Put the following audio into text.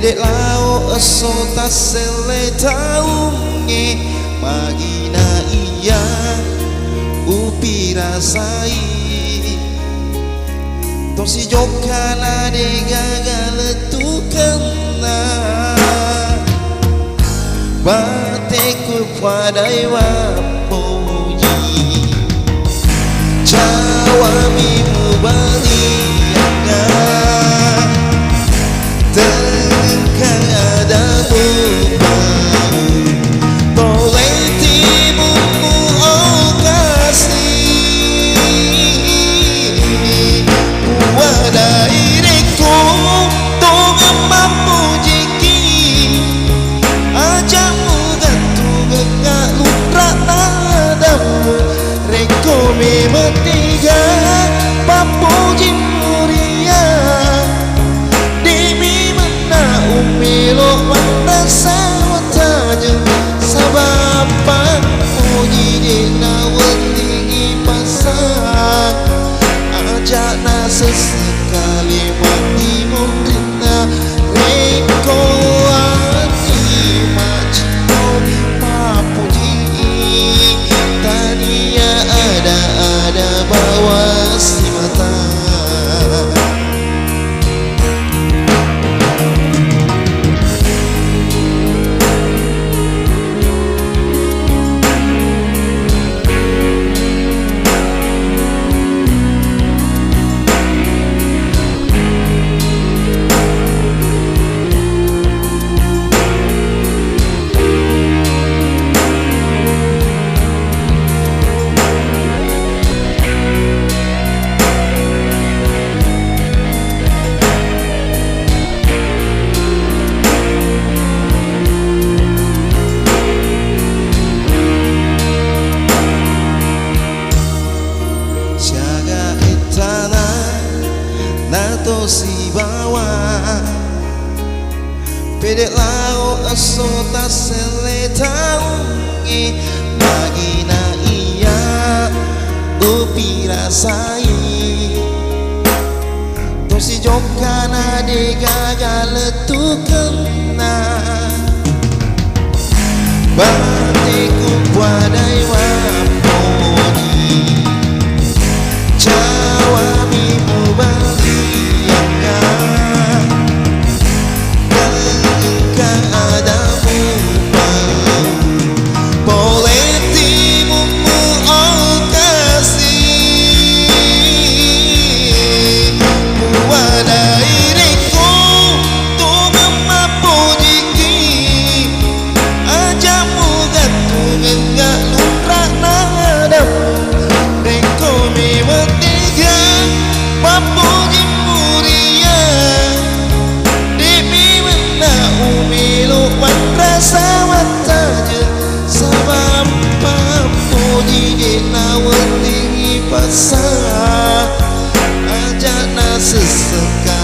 Pedek lao eso tasele taunge magina iya upi rasai tosi jokana de gagal tu kena bateku padai wapuji jawami mubali Metiga papuji muria demi mana umilo wanda sawatanya sabab papuji dina wetingi pasang ajak na sesekali mati mundina reko hati macino papuji tania ada bawah si mata si bawah pedek lao eso tasele taungi magina iya upi rasai tosi jokana de gagal tu kena bateku padai wapuji jawami mubali pasang ajak na sesekali